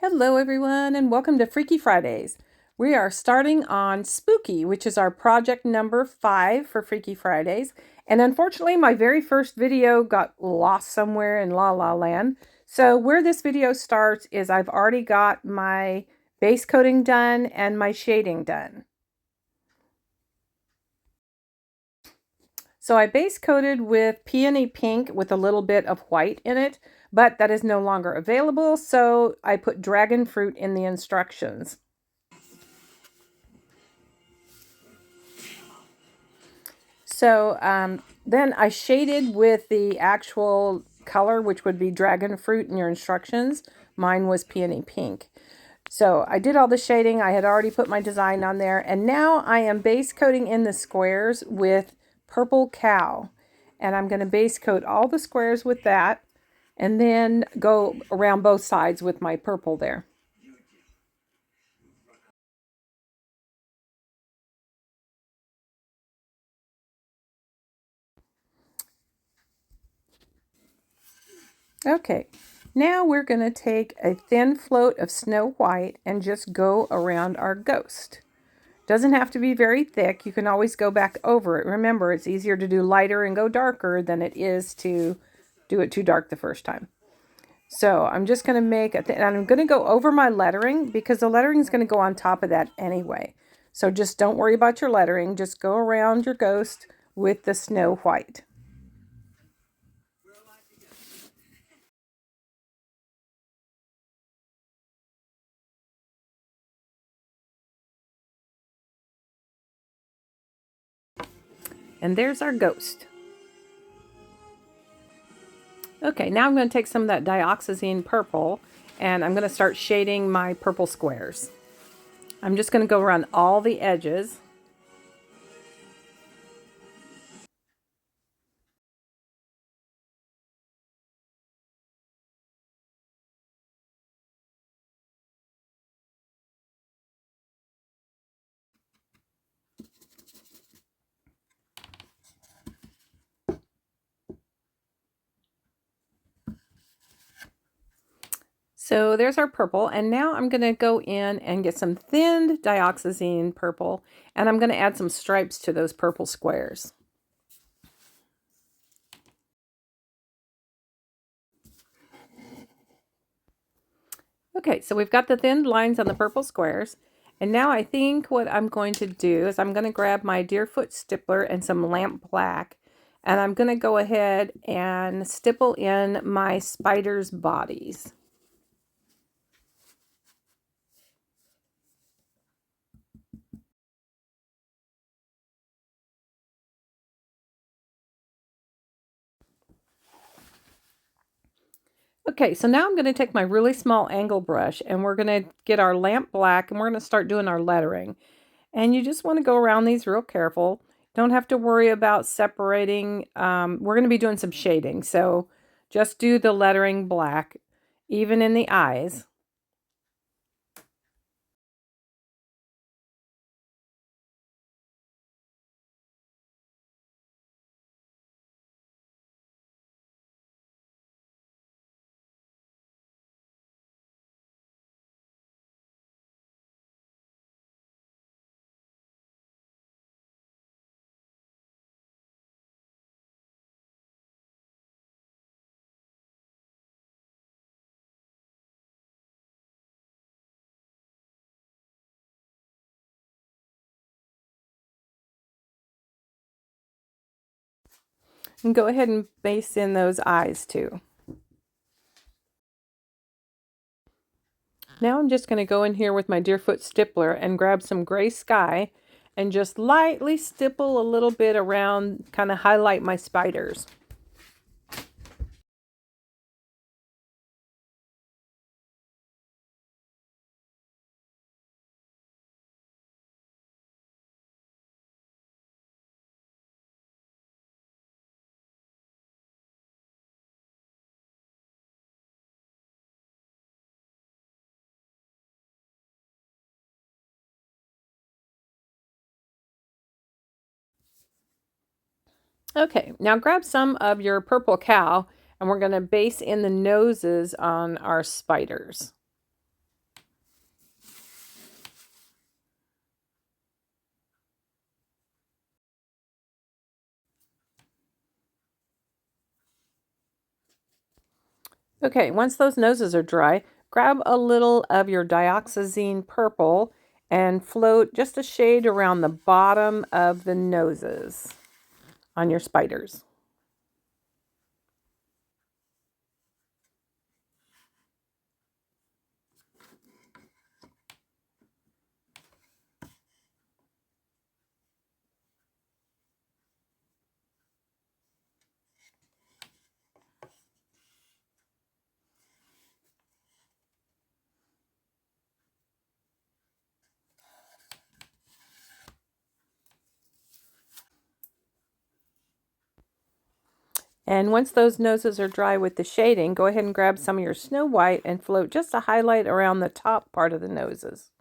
Hello, everyone, and welcome to Freaky Fridays. We are starting on Spooky, which is our project number 5 for Freaky Fridays. And unfortunately, my very first video got lost somewhere in La La Land. So where this video starts is I've already got my base coating done and my shading done. So I base coated with Peony Pink with a little bit of white in it, but that is no longer available, so I put dragon fruit in the instructions. So then I shaded with the actual color, which would be dragon fruit in your instructions. Mine was peony pink. So I did all the shading. I had already put my design on there. And now I am base coating in the squares with purple cow. And I'm going to base coat all the squares with that. And then go around both sides with my purple there. Okay, now we're going to take a thin float of Snow White and just go around our ghost. Doesn't have to be very thick. You can always go back over it. Remember, it's easier to do lighter and go darker than it is to do it too dark the first time. So I'm just going to make and I'm going to go over my lettering because the lettering is going to go on top of that anyway. So just don't worry about your lettering. Just go around your ghost with the Snow White. And there's our ghost. Okay, now I'm going to take some of that dioxazine purple and I'm going to start shading my purple squares. I'm just going to go around all the edges. So there's our purple, and now I'm going to go in and get some thinned dioxazine purple, and I'm going to add some stripes to those purple squares. Okay, so we've got the thinned lines on the purple squares, and now I think what I'm going to do is I'm going to grab my Deerfoot Stippler and some lamp black, and I'm going to go ahead and stipple in my spiders' bodies. Okay, so now I'm going to take my really small angle brush and we're going to get our lamp black and we're going to start doing our lettering. And you just want to go around these real careful. Don't have to worry about separating. We're going to be doing some shading, so just do the lettering black, even in the eyes. And go ahead and base in those eyes too. Now I'm just going to go in here with my Deerfoot Stippler and grab some gray sky and just lightly stipple a little bit around, kind of highlight my spiders. Okay, now grab some of your purple cow and we're going to base in the noses on our spiders. Okay, once those noses are dry, grab a little of your dioxazine purple and float just a shade around the bottom of the noses on your spiders. And once those noses are dry with the shading, go ahead and grab some of your Snow White and float just a highlight around the top part of the noses.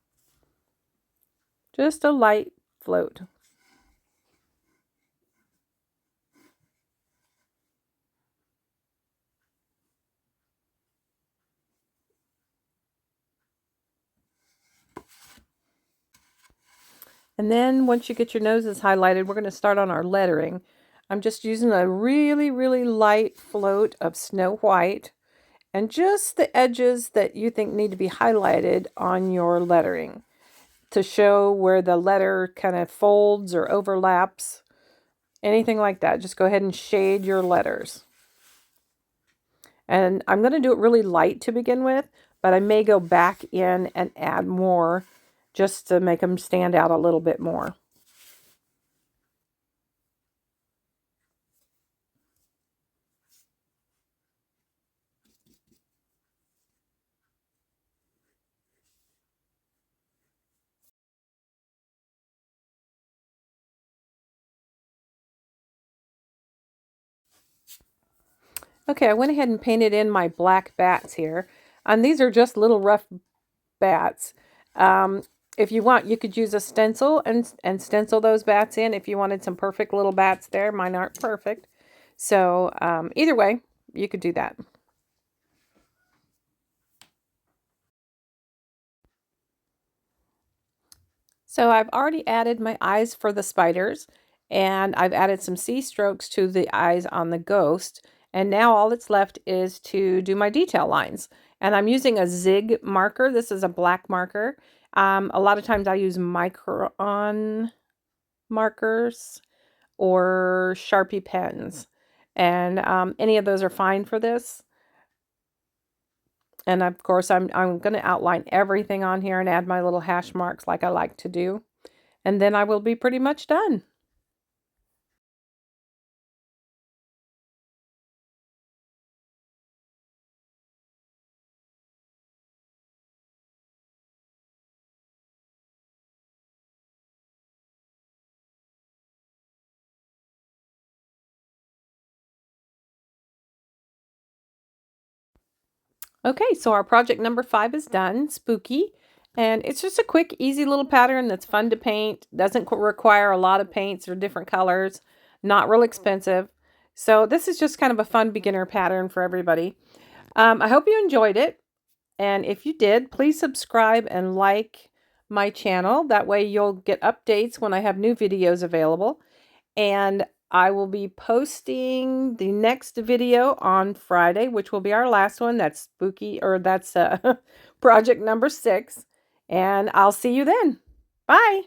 Just a light float. And then once you get your noses highlighted, we're going to start on our lettering. I'm just using a really, really light float of Snow White and just the edges that you think need to be highlighted on your lettering to show where the letter kind of folds or overlaps, anything like that. Just go ahead and shade your letters. And I'm going to do it really light to begin with, but I may go back in and add more just to make them stand out a little bit more. Okay, I went ahead and painted in my black bats here. And these are just little rough bats. Um, if you want, you could use a stencil and stencil those bats in if you wanted some perfect little bats there. Mine aren't perfect. So either way, you could do that. So I've already added my eyes for the spiders, and I've added some C strokes to the eyes on the ghost. And now all that's left is to do my detail lines. And I'm using a Zig marker. This is a black marker. A lot of times I use Micron markers or Sharpie pens. And any of those are fine for this. And of course, I'm going to outline everything on here and add my little hash marks like I like to do. And then I will be pretty much done. Okay, so our project number 5 is done, Spooky. And it's just a quick, easy little pattern that's fun to paint. Doesn't require a lot of paints or different colors. Not real expensive. So this is just kind of a fun beginner pattern for everybody. I hope you enjoyed it. And if you did, please subscribe and like my channel. That way you'll get updates when I have new videos available. And I will be posting the next video on Friday, which will be our last one. That's spooky, or that's project number 6. And I'll see you then. Bye.